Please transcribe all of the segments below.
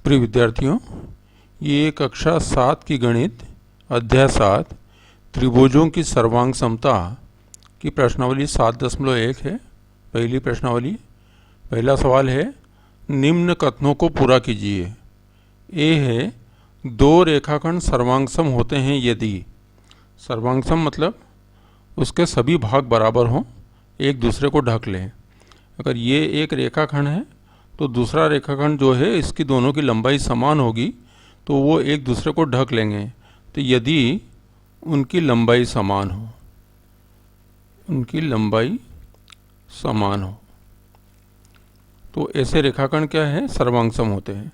प्रिय विद्यार्थियों, ये कक्षा 7 की गणित अध्याय 7 त्रिभुजों की सर्वांग समता की प्रश्नावली 7.1 है। पहली प्रश्नावली, पहला सवाल है निम्न कथनों को पूरा कीजिए। ए है दो रेखाखंड सर्वांगसम होते हैं यदि, सर्वांगसम मतलब उसके सभी भाग बराबर हों, एक दूसरे को ढक लें। अगर ये एक रेखाखंड है तो दूसरा रेखाखंड जो है इसकी दोनों की लंबाई समान होगी तो वो एक दूसरे को ढक लेंगे। तो यदि उनकी लंबाई समान हो, उनकी लंबाई समान हो तो ऐसे रेखाखंड क्या है, सर्वांगसम होते हैं।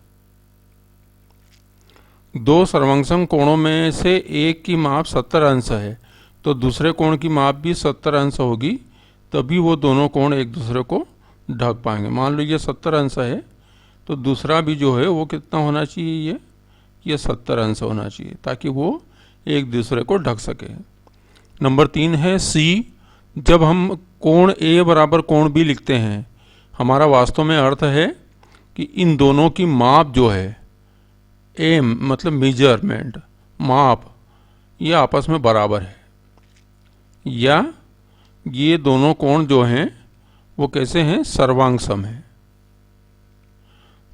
दो सर्वांगसम कोणों में से एक की माप 70 अंश है तो दूसरे कोण की माप भी 70 अंश होगी, तभी वो दोनों कोण एक दूसरे को ढक पाएंगे। मान लो ये 70 अंश है तो दूसरा भी जो है वो कितना होना चाहिए, ये 70 अंश होना चाहिए ताकि वो एक दूसरे को ढक सके। नंबर 3 है सी। जब हम कोण ए बराबर कोण बी लिखते हैं, हमारा वास्तव में अर्थ है कि इन दोनों की माप जो है, एम मतलब मेजरमेंट, माप, ये आपस में बराबर है, या ये दोनों कोण जो हैं वो कैसे हैं, सर्वांगसम है।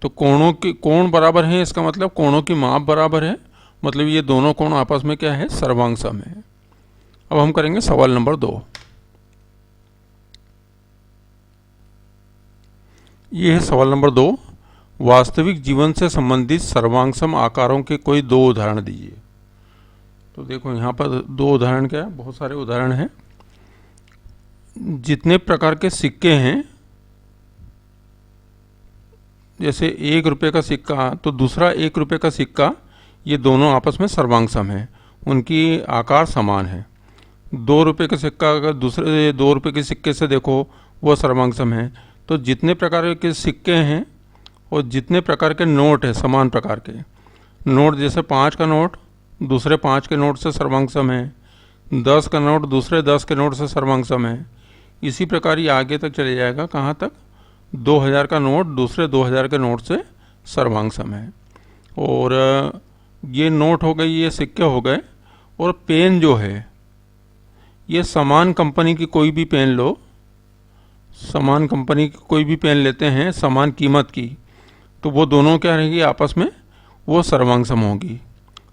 तो कोणों के कोण बराबर हैं, इसका मतलब कोणों की माप बराबर है, मतलब ये दोनों कोण आपस में क्या है, सर्वांगसम है। अब हम करेंगे सवाल नंबर 2। ये है सवाल नंबर 2। वास्तविक जीवन से संबंधित सर्वांगसम आकारों के कोई दो उदाहरण दीजिए। तो देखो यहाँ पर दो उदाहरण क्या है, बहुत सारे उदाहरण हैं। जितने प्रकार के सिक्के हैं, जैसे 1 रुपये का सिक्का तो दूसरा 1 रुपये का सिक्का, ये दोनों आपस में सर्वांगसम हैं, उनकी आकार समान है। 2 रुपये का सिक्का अगर दूसरे 2 रुपये के सिक्के से देखो वो सर्वांगसम है। तो जितने प्रकार के सिक्के हैं और जितने प्रकार के नोट हैं, समान प्रकार के नोट, जैसे 5 का नोट दूसरे 5 के नोट से सर्वांगसम है, 10 का नोट दूसरे 10 के नोट से सर्वांगसम है। इसी प्रकार ये आगे तक चले जाएगा, कहाँ तक, 2000 का नोट दूसरे 2000 के नोट से सर्वांगसम है। और ये नोट हो गए, ये सिक्के हो गए। और पेन जो है, ये समान कंपनी की कोई भी पेन लो, समान कंपनी की कोई भी पेन लेते हैं समान कीमत की, तो वो दोनों क्या रहेगी, आपस में वो सर्वांगसम होगी।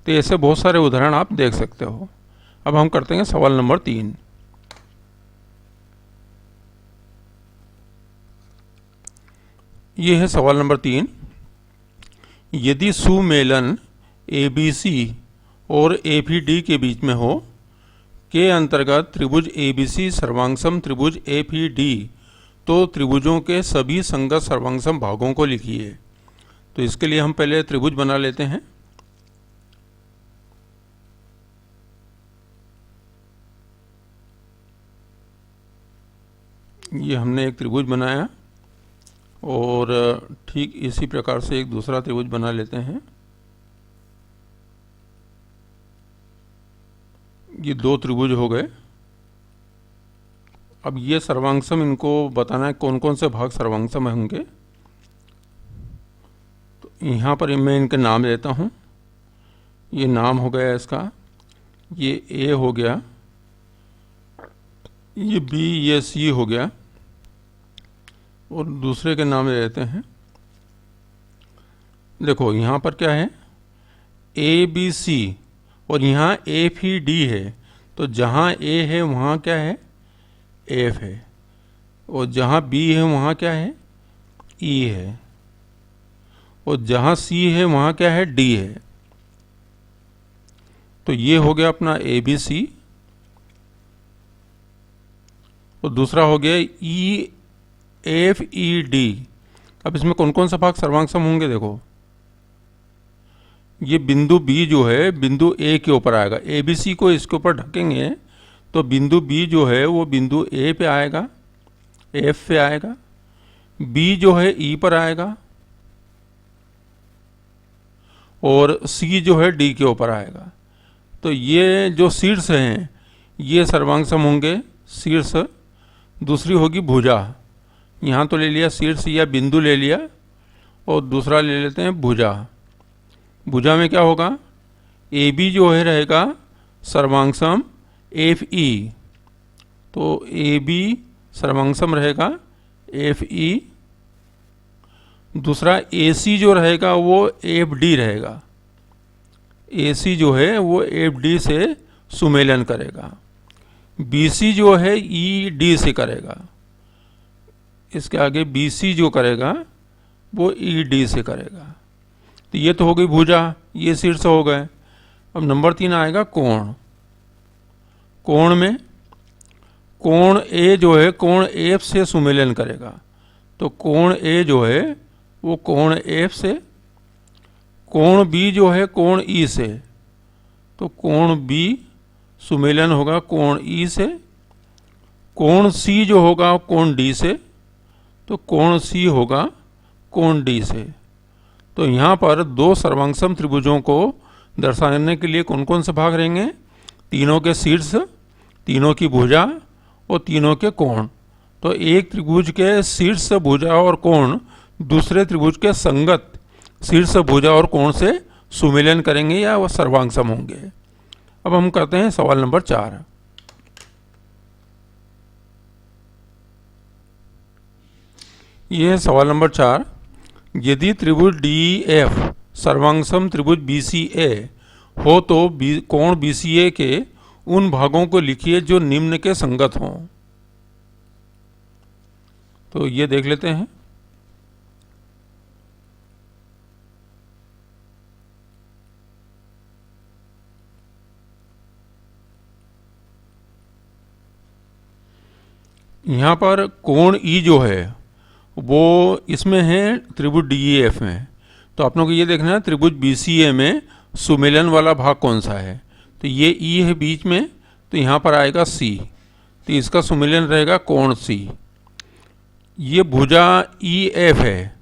तो ऐसे बहुत सारे उदाहरण आप देख सकते हो। अब हम करते हैं सवाल नंबर 3। ये है सवाल नंबर 3। यदि सुमेलन ABC और APD के बीच में हो, के अंतर्गत त्रिभुज ABC सर्वांगसम त्रिभुज APD, तो त्रिभुजों के सभी संगत सर्वांगसम भागों को लिखिए। तो इसके लिए हम पहले त्रिभुज बना लेते हैं। ये हमने एक त्रिभुज बनाया और ठीक इसी प्रकार से एक दूसरा त्रिभुज बना लेते हैं। ये 2 त्रिभुज हो गए। अब ये सर्वांगसम, इनको बताना है कौन कौन से भाग सर्वांगसम होंगे। तो यहाँ पर मैं इनके नाम देता हूँ। ये नाम हो गया इसका, ये A हो गया, ये B, ये C हो गया, और दूसरे के नाम ले लेते हैं। देखो यहाँ पर क्या है, ABC और यहाँ APD है। तो जहाँ A है वहाँ क्या है, F है, और जहाँ B है वहाँ क्या है, E है, और जहाँ C है वहाँ क्या है, D है। तो ये हो गया अपना ABC, और दूसरा हो गया EFED। अब इसमें कौन कौन सा भाग सर्वांगसम होंगे, देखो ये बिंदु B जो है बिंदु A के ऊपर आएगा, ABC को इसके ऊपर ढकेंगे तो बिंदु B जो है वो बिंदु A पे आएगा, F पे आएगा, B जो है E पर आएगा, और C जो है D के ऊपर आएगा। तो ये जो शीर्ष हैं ये सर्वांगसम होंगे, शीर्ष। दूसरी होगी भुजा, यहाँ तो ले लिया शीर्ष या बिंदु ले लिया, और दूसरा ले लेते हैं भुजा। भुजा में क्या होगा, ए बी जो है रहेगा सर्वांग एफ ई, तो ए बी सर्वांग रहेगा एफ ई। दूसरा ए सी जो रहेगा वो एफ डी रहेगा, ए सी जो है वो एफ डी से सुमेलन करेगा। बी सी जो है ई डी से करेगा, इसके आगे बी सी जो करेगा वो ई डी से करेगा। तो ये तो हो गई भुजा, ये शीर्ष हो गए। अब नंबर 3 आएगा कोण। कोण में कोण ए जो है कोण एफ से सुमेलन करेगा, तो कोण ए जो है वो कोण एफ से। कोण बी जो है कोण ई से, तो कोण बी सुमेलन होगा कोण ई से। कोण सी जो होगा कोण डी से, तो कोण सी होगा कोण डी से। तो यहाँ पर दो सर्वांगसम त्रिभुजों को दर्शाने के लिए कौन कौन से भाग रहेंगे, तीनों के शीर्ष, तीनों की भुजा और तीनों के कोण। तो एक त्रिभुज के शीर्ष भुजा और कोण दूसरे त्रिभुज के संगत शीर्ष भुजा और कोण से सुमेलन करेंगे या वह सर्वांगसम होंगे। अब हम करते हैं सवाल नंबर 4। यह है सवाल नंबर 4। यदि त्रिभुज डी एफ सर्वांगसम त्रिभुज बी सी ए हो तो कोण बी सी ए के उन भागों को लिखिए जो निम्न के संगत हों। तो ये देख लेते हैं। यहाँ पर कोण ई जो है वो इसमें है त्रिभुज डी एफ में, तो आप लोगों को ये देखना है त्रिभुज बी सी ए में सुमेलन वाला भाग कौन सा है। तो ये ई है बीच में, तो यहाँ पर आएगा सी, तो इसका सुमेलन रहेगा कोण सी। ये भुजा ई एफ है,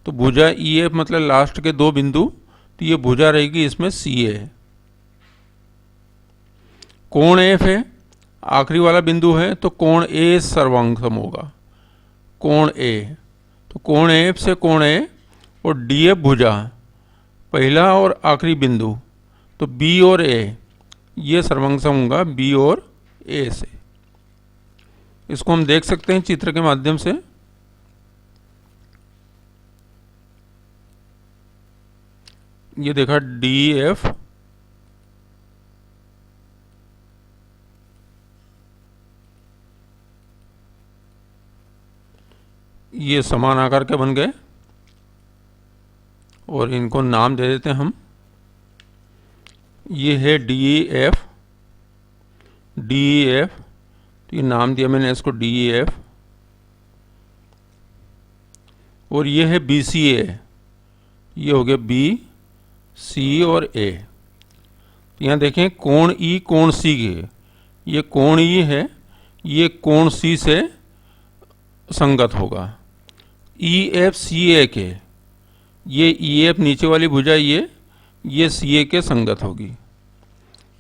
तो भुजा ई एफ मतलब लास्ट के दो बिंदु, तो ये भुजा रहेगी इसमें सी ए। कोण एफ है, आखिरी वाला बिंदु है, तो कोण ए सर्वांगसम होगा, कोण ए। तो कोण एफ से कोण ए और डी एफ भुजा पहला और आखिरी बिंदु, तो बी और ए ये सर्वांगसम होगा बी और ए से। इसको हम देख सकते हैं चित्र के माध्यम से। ये देखा डी एफ, ये समान आकार के बन गए और इनको नाम दे देते हैं हम। ये है डी एफ, डी एफ, तो ये नाम दिया मैंने इसको डी एफ। और ये है बी सी ए, ये हो गया बी सी और ए। यहाँ देखें कोण ई कोण सी के, ये कोण ई है, ये कोण सी से संगत होगा। ई एफ सी ए के, ये ई एफ नीचे वाली भुजा ये सी ए के संगत होगी।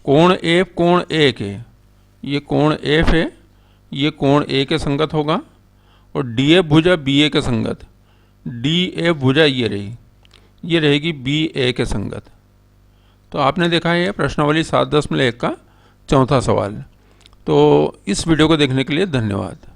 कोण एफ कोण ए के, ये कोण एफ है, ये कोण ए के संगत होगा। और डी एफ भुजा बी ए के संगत, डी एफ भुजा ये रही, ये रहेगी बी ए के संगत। तो आपने देखा है प्रश्नावली 7.1 का चौथा सवाल। तो इस वीडियो को देखने के लिए धन्यवाद।